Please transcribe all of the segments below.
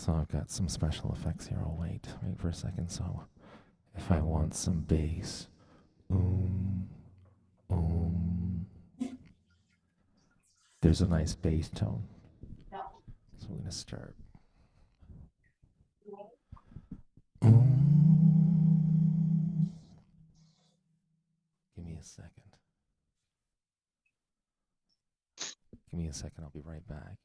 So I've got some special effects here. I'll wait for a second. So if I want some bass, there's a nice bass tone. So we're gonna start. Give me a second. Give me a second, I'll be right back.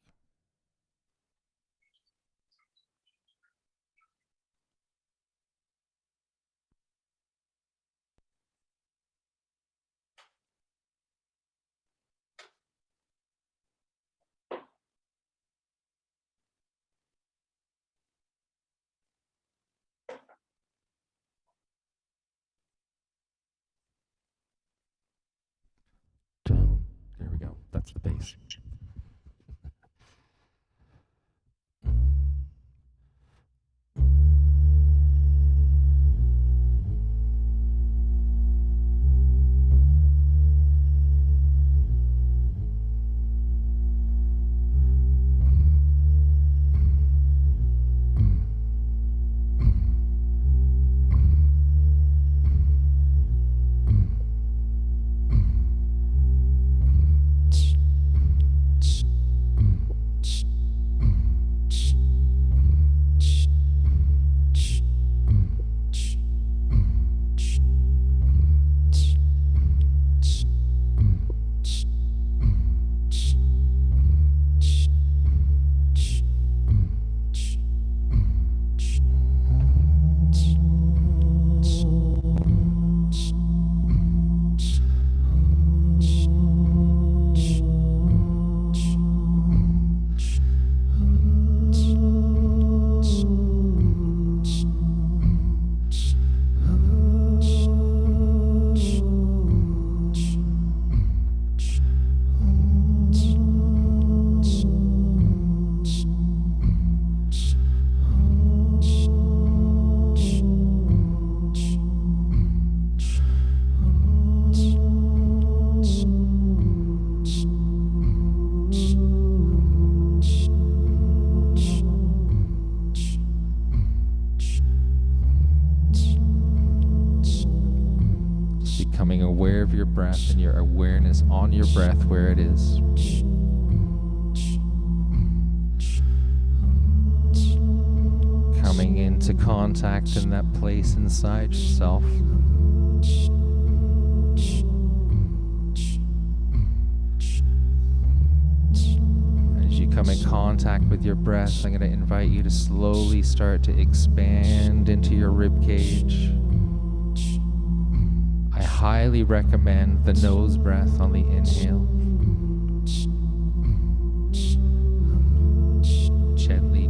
There we go. That's the bass. Becoming aware of your breath and your awareness on your breath where it is. Coming into contact in that place inside yourself. As you come in contact with your breath, I'm going to invite you to slowly start to expand into your rib cage. I highly recommend the nose breath on the inhale.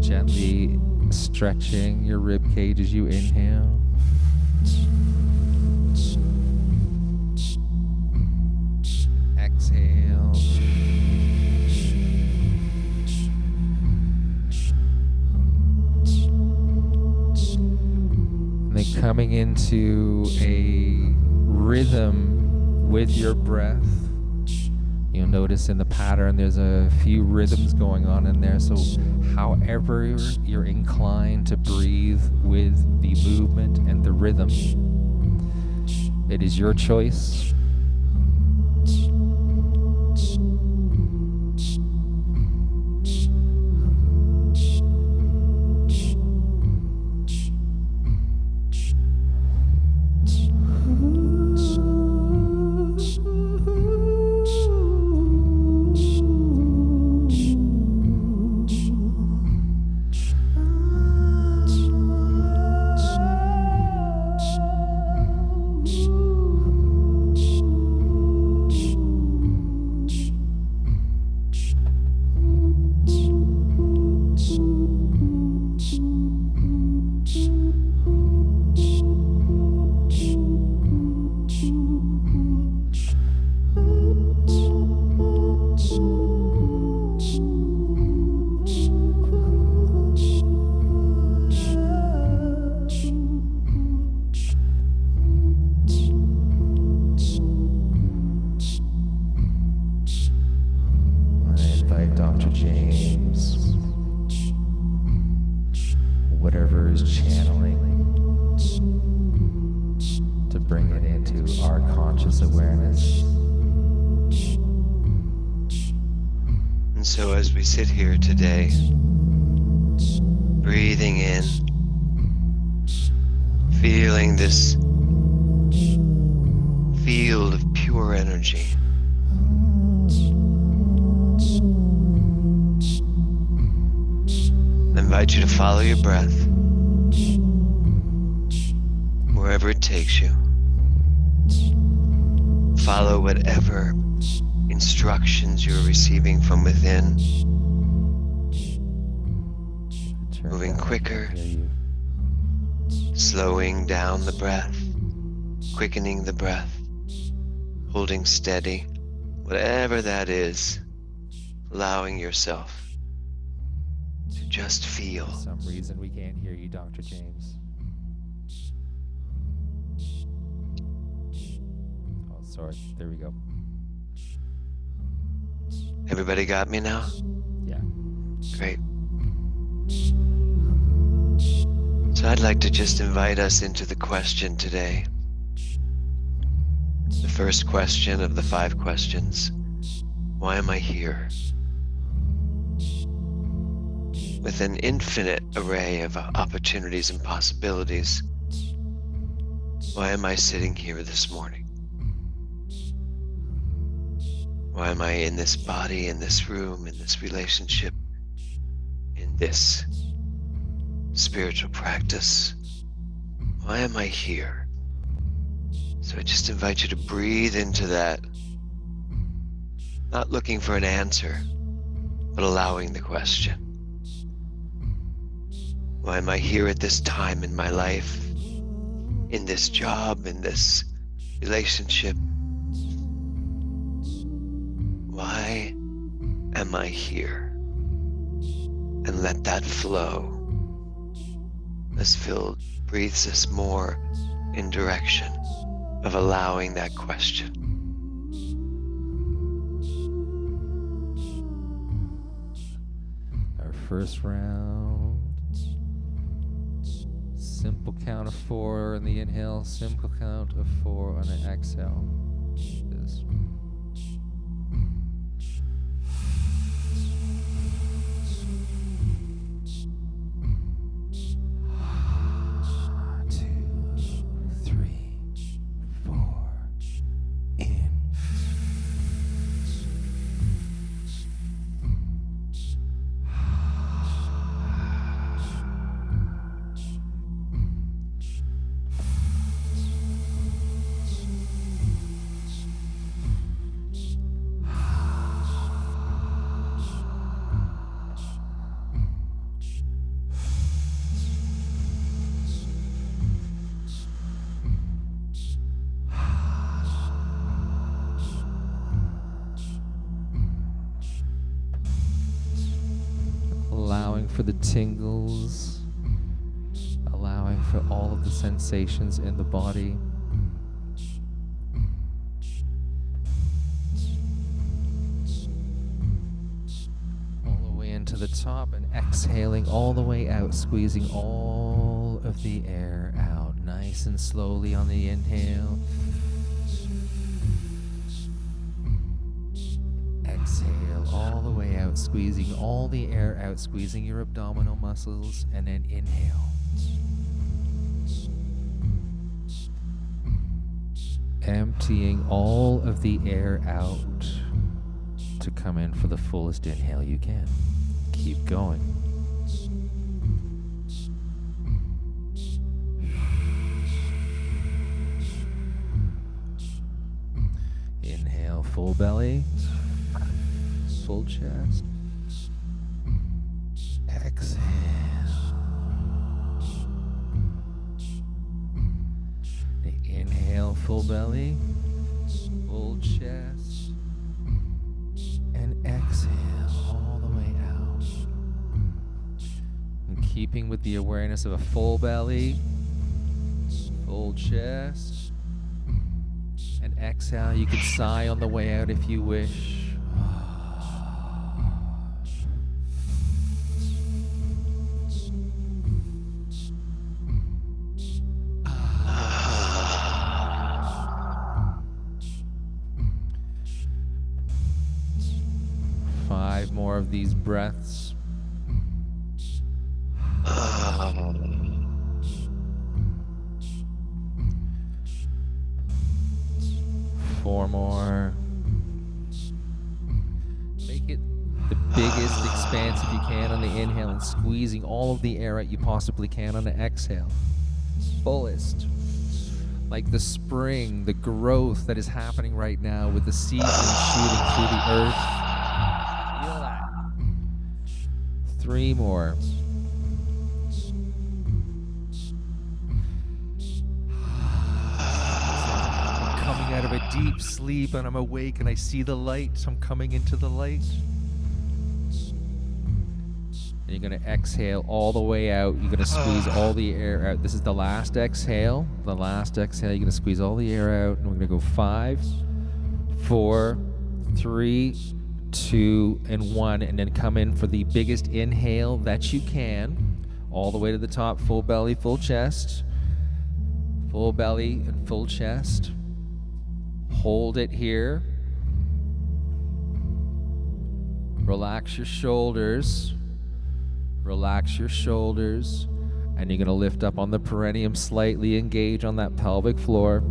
Gently stretching your rib cage as you inhale. Exhale. And then coming into a rhythm with your breath. You'll notice in the pattern there's a few rhythms going on in there, so however you're inclined to breathe with the movement and the rhythm, it is your choice. whatever is channeling, to bring it into our conscious awareness. And so as we sit here today, breathing in, feeling this field of pure energy, I invite you to follow your breath wherever it takes you. Follow whatever instructions you're receiving from within. Moving quicker, slowing down the breath, quickening the breath, holding steady, whatever that is, allowing yourself to just feel. For some reason we can't hear you, Dr. James. Oh, sorry. There we go. Everybody got me now? Yeah. Great. So I'd like to just invite us into the question today. The first question of the 5 questions. Why am I here? With an infinite array of opportunities and possibilities, why am I sitting here this morning? Why am I in this body, in this room, in this relationship, in this spiritual practice? Why am I here? So I just invite you to breathe into that, not looking for an answer, but allowing the question. Why am I here at this time in my life, in this job, in this relationship? Why am I here? And let that flow as Phil breathes us more in direction of allowing that question. Our first round. Simple count of 4 on the inhale, simple count of 4 on the exhale. This. 2, 3, 4. In. 'Allowing for the tingles, allowing for all of the sensations in the body. All the way into the top and exhaling all the way out, squeezing all of the air out nice and slowly on the inhale. Exhale all the way out, squeezing all the air out, squeezing your abdominal muscles, and then inhale. Emptying all of the air out to come in for the fullest inhale you can. Keep going. Inhale, full belly. Full chest. Exhale. Inhale, full belly, full chest, and exhale all the way out. And keeping with the awareness of a full belly, full chest, and exhale. You can sigh on the way out if you wish. of these breaths. 4 more. Make it the biggest expanse if you can on the inhale and squeezing all of the air out you possibly can on the exhale. Fullest. Like the spring, the growth that is happening right now with the seasons shooting through the earth. Feel that. 3 more. I'm coming out of a deep sleep and I'm awake and I see the light, so I'm coming into the light. And you're going to exhale all the way out. You're going to squeeze all the air out. This is the last exhale. The last exhale, you're going to squeeze all the air out. And we're going to go 5, 4, 3, 2, and 1. And then come in for the biggest inhale that you can. All the way to the top. Full belly, full chest. Full belly and full chest. Hold it here. Relax your shoulders. Relax your shoulders, and you're going to lift up on the perineum, slightly engage on that pelvic floor.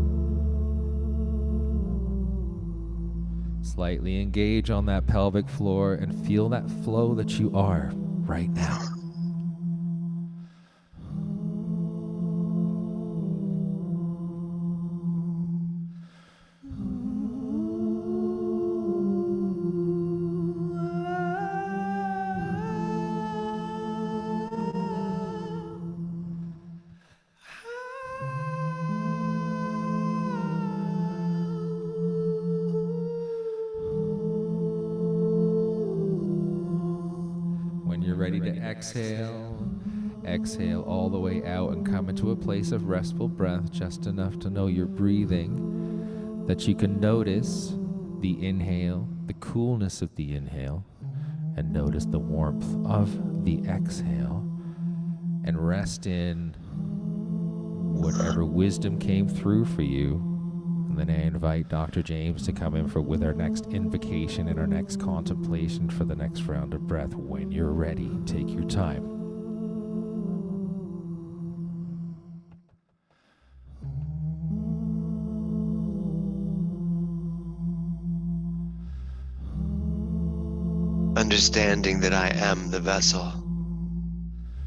Slightly engage on that pelvic floor and feel that flow that you are right now. Ready to exhale. Exhale all the way out and come into a place of restful breath, just enough to know you're breathing, that you can notice the inhale, the coolness of the inhale, and notice the warmth of the exhale, and rest in whatever wisdom came through for you. And then I invite Dr. James to come in with our next invocation and our next contemplation for the next round of breath. When you're ready, take your time. Understanding that I am the vessel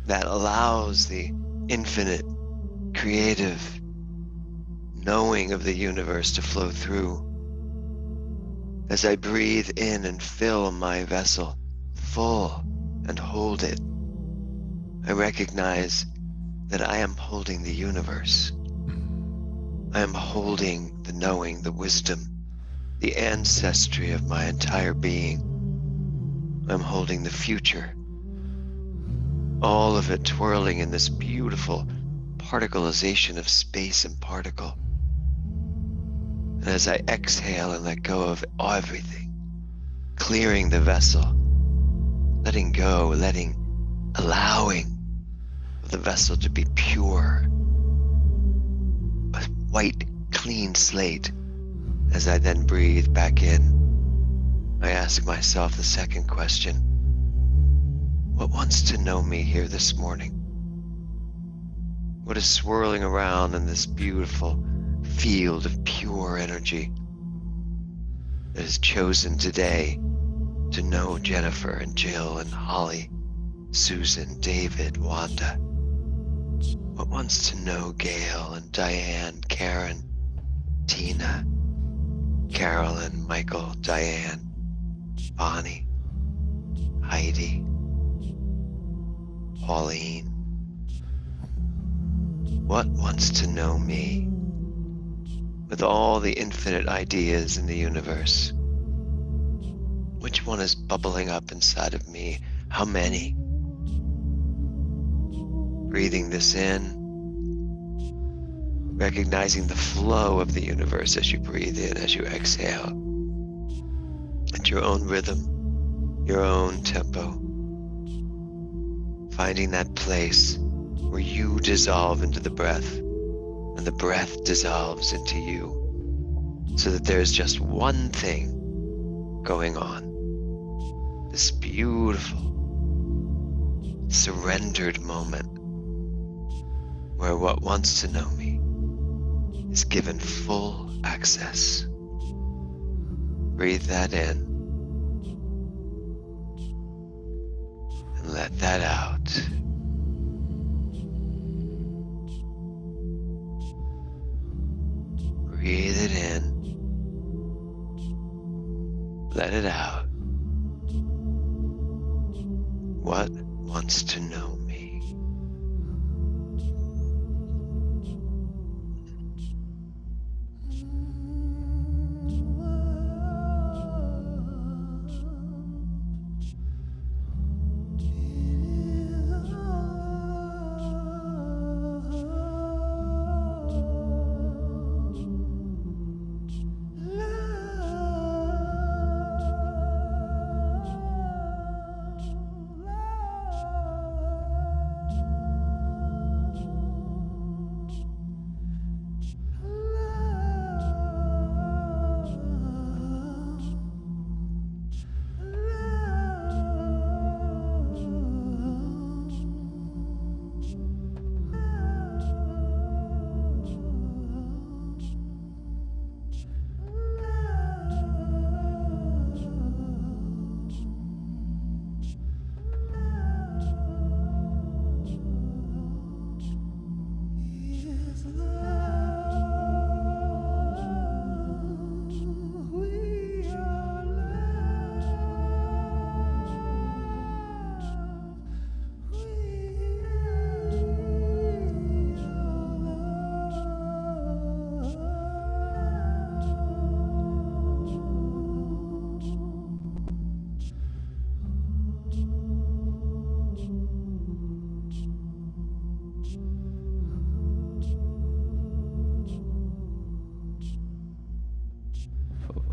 that allows the infinite, creative knowing of the universe to flow through. As I breathe in and fill my vessel full and hold it, I recognize that I am holding the universe. I am holding the knowing, the wisdom, the ancestry of my entire being. I'm holding the future. All of it twirling in this beautiful particleization of space and particle. And as I exhale and let go of everything, clearing the vessel, letting go, allowing the vessel to be pure, a white, clean slate. As I then breathe back in, I ask myself the second question: what wants to know me here this morning? What is swirling around in this beautiful field of pure energy that has chosen today to know Jennifer and Jill and Holly, Susan, David, Wanda? What wants to know Gail and Diane, Karen, Tina, Carolyn, Michael, Diane, Bonnie, Heidi, Pauline? What wants to know me? With all the infinite ideas in the universe, which one is bubbling up inside of me? How many? Breathing this in, recognizing the flow of the universe as you breathe in, as you exhale, at your own rhythm, your own tempo, finding that place where you dissolve into the breath and the breath dissolves into you, so that there's just one thing going on. this beautiful surrendered moment where what wants to know me is given full access. Breathe that in and let that out. Breathe it in. Let it out. What wants to know me?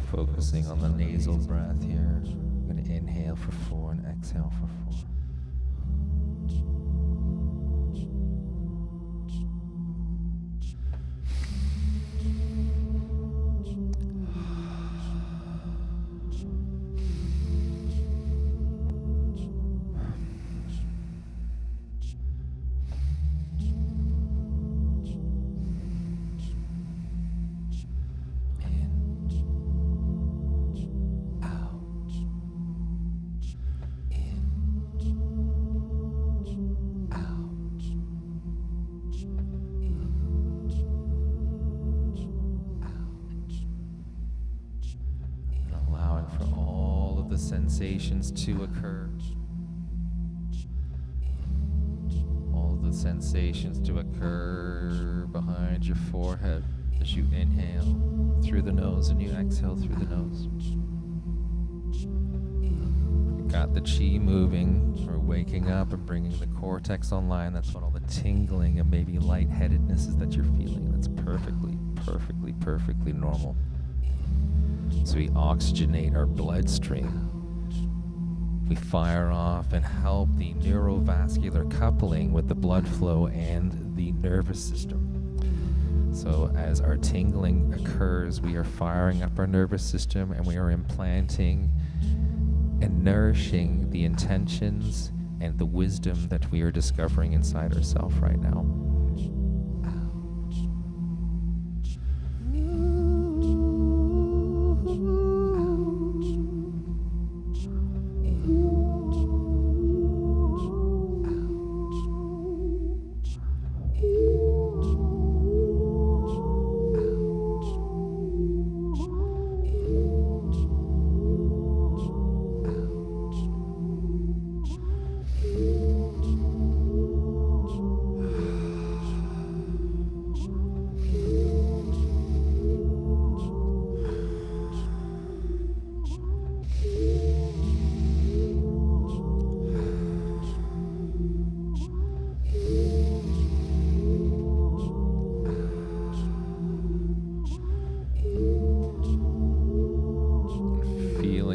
Focusing on the nasal breath here. I'm going to inhale for 4 and exhale for 4. Sensations to occur. All the sensations to occur behind your forehead as you inhale through the nose and you exhale through the nose. You got the chi moving or waking up and bringing the cortex online. That's what all the tingling and maybe lightheadedness is that you're feeling. That's perfectly normal. So we oxygenate our bloodstream. We fire off and help the neurovascular coupling with the blood flow and the nervous system. So as our tingling occurs, we are firing up our nervous system and we are implanting and nourishing the intentions and the wisdom that we are discovering inside ourselves right now.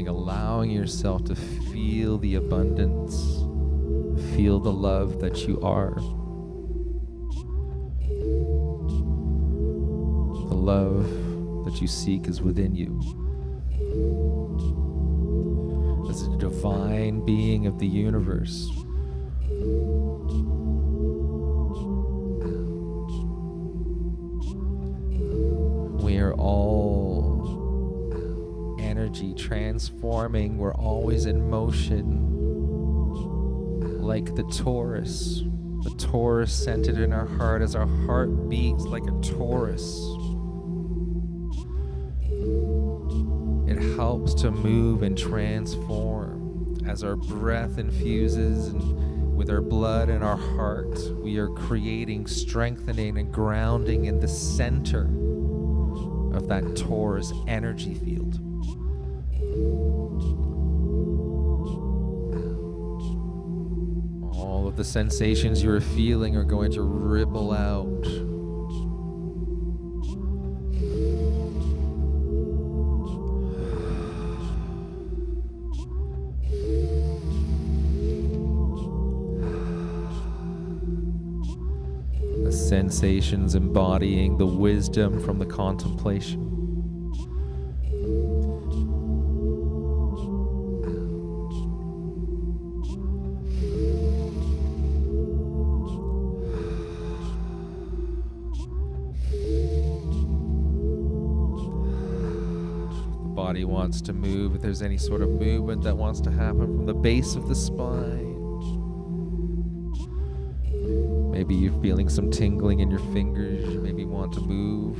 Allowing yourself to feel the abundance, feel the love that you are. The love that you seek is within you. as a divine being of the universe. We are all energy transforming. We're always in motion, like the Taurus. The Taurus centered in our heart as our heart beats like a Taurus. It helps to move and transform as our breath infuses and with our blood and our heart. We are creating, strengthening, and grounding in the center of that Taurus energy field. All of the sensations you're feeling are going to ripple out. The sensations embodying the wisdom from the contemplation. Body wants to move. If there's any sort of movement that wants to happen from the base of the spine. Maybe you're feeling some tingling in your fingers. You maybe want to move.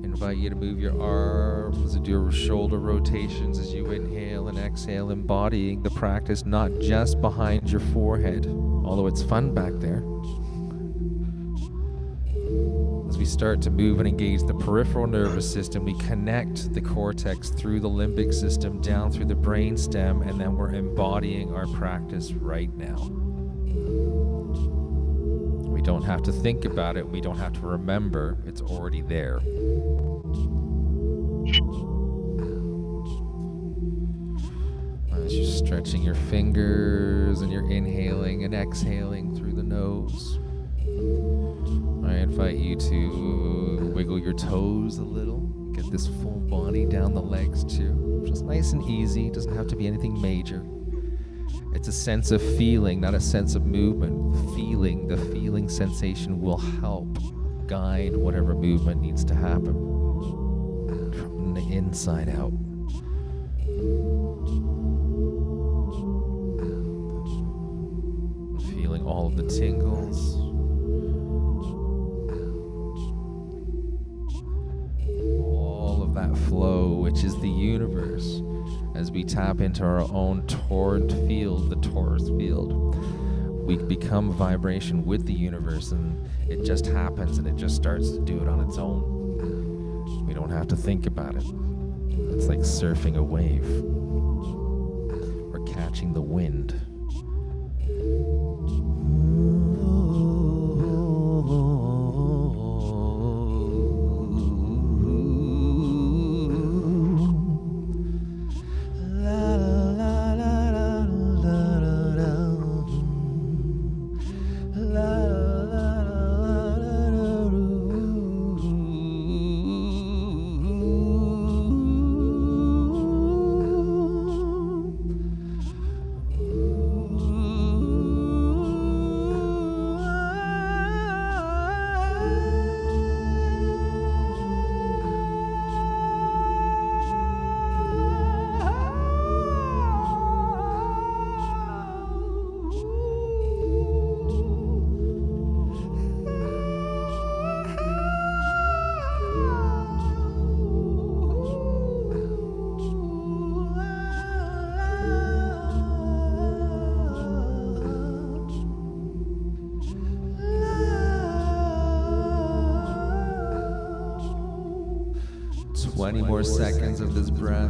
I invite you to move your arms and do your shoulder rotations as you inhale and exhale, embodying the practice not just behind your forehead, although it's fun back there. As we start to move and engage the peripheral nervous system, we connect the cortex through the limbic system down through the brainstem, and then we're embodying our practice right now. We don't have to think about it. We don't have to remember. It's already there. As you're stretching your fingers and you're inhaling and exhaling through the nose, I invite you to wiggle your toes a little. Get this full body down the legs too. Just nice and easy. Doesn't have to be anything major. It's a sense of feeling, not a sense of movement. Feeling, the feeling sensation will help guide whatever movement needs to happen from the inside out. Feeling all of the tingles. That flow, which is the universe, as we tap into our own torrent field, the Taurus field, we become vibration with the universe, and it just happens, and it just starts to do it on its own. We don't have to think about it. It's like surfing a wave or catching the wind. More seconds of this breath.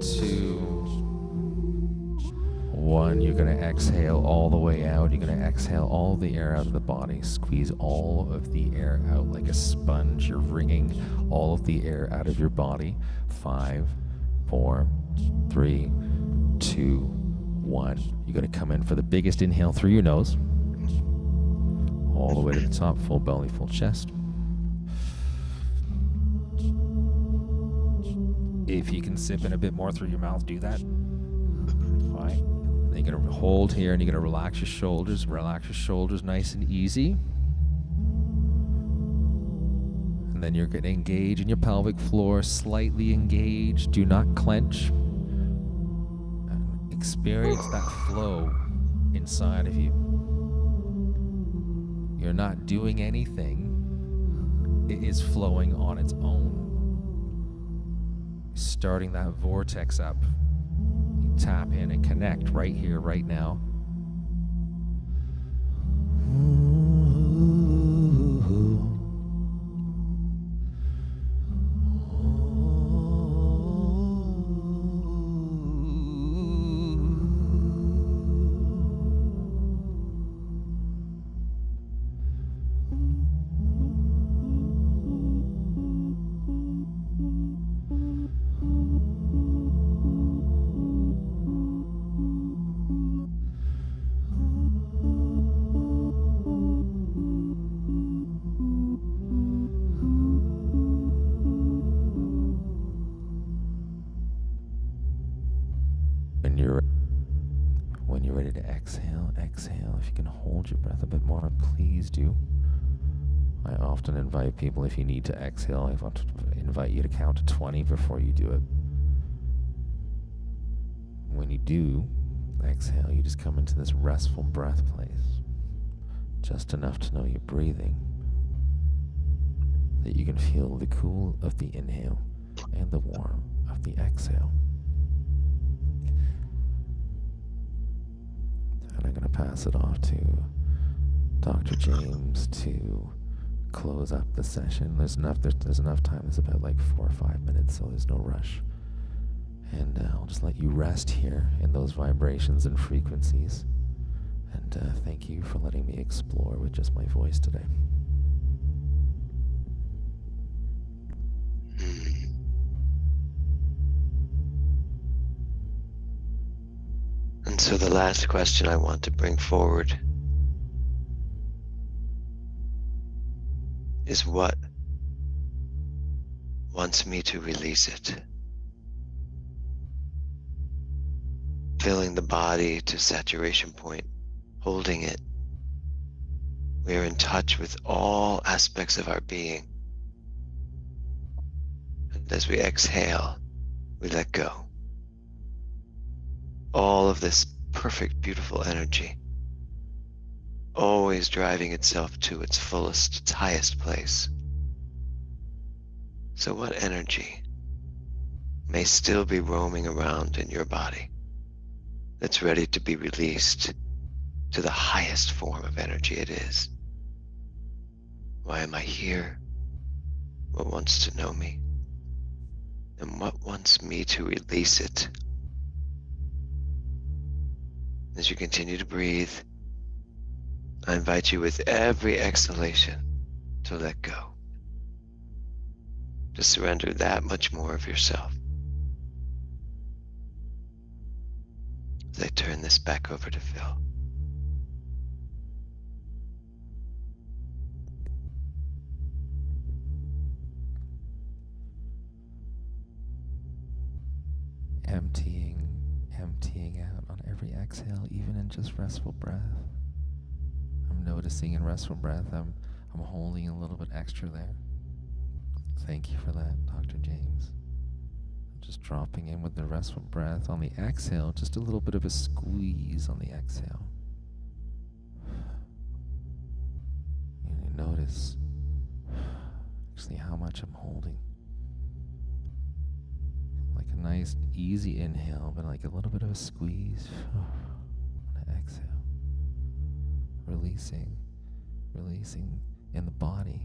Two, exhale all the way out. You're going to exhale all the air out of the body. Squeeze all of the air out like a sponge. You're wringing all of the air out of your body. 5, 4, 3, 2, 1. You're going to come in for the biggest inhale through your nose. All the way to the top, full belly, full chest. If you can sip in a bit more through your mouth, do that. Fine. Then you're going to hold here and you're going to relax your shoulders. Relax your shoulders nice and easy. And then you're going to engage in your pelvic floor, slightly engage. Do not clench. And experience that flow inside of you. You're not doing anything. It is flowing on its own. Starting that vortex up. You tap in and connect right here, right now. When you're ready to exhale, exhale. If you can hold your breath a bit more, please do. I often invite people, if you need to exhale, I want to invite you to count to 20 before you do it. When you do exhale, you just come into this restful breath place. Just enough to know you're breathing. That you can feel the cool of the inhale and the warm of the exhale. And I'm going to pass it off to Dr. James to close up the session. There's enough time. There's about like 4 or 5 minutes, so there's no rush. And I'll just let you rest here in those vibrations and frequencies. And thank you for letting me explore with just my voice today. And so the last question I want to bring forward is what wants me to release it? Filling the body to saturation point, holding it. We are in touch with all aspects of our being. And as we exhale, we let go. All of this perfect, beautiful energy, always driving itself to its fullest, its highest place. So what energy may still be roaming around in your body that's ready to be released to the highest form of energy it is? Why am I here? What wants to know me? And what wants me to release it? As you continue to breathe, I invite you with every exhalation to let go. To surrender that much more of yourself. As I turn this back over to Phil. Emptying out on every exhale, even in just restful breath. I'm noticing in restful breath, I'm holding a little bit extra there. Thank you for that, Dr. James. I'm just dropping in with the restful breath on the exhale, just a little bit of a squeeze on the exhale. And you notice actually how much I'm holding. Like a nice easy inhale, but like a little bit of a squeeze on the exhale. Releasing in the body.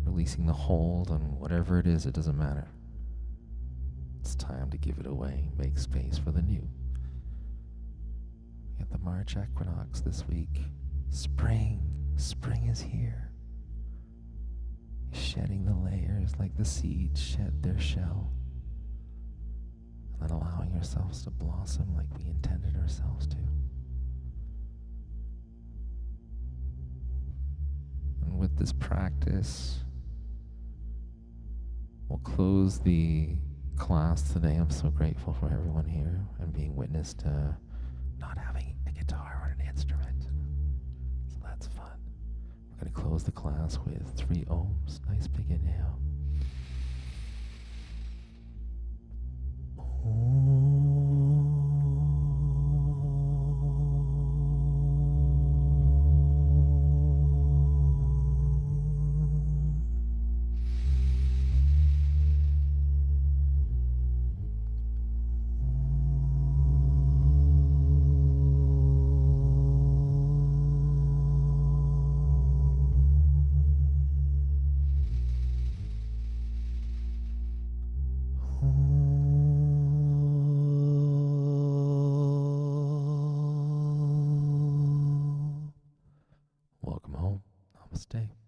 Releasing the hold on whatever it is, it doesn't matter. It's time to give it away, make space for the new. the March equinox this week. Spring is here. Shedding the layers like the seeds shed their shell. And then allowing yourselves to blossom like we intended ourselves to. And with this practice, we'll close the class today. I'm so grateful for everyone here and being witness to not having a guitar or an instrument. So that's fun. We're going to close the class with 3 ohms. Nice big inhale. Welcome home. Namaste.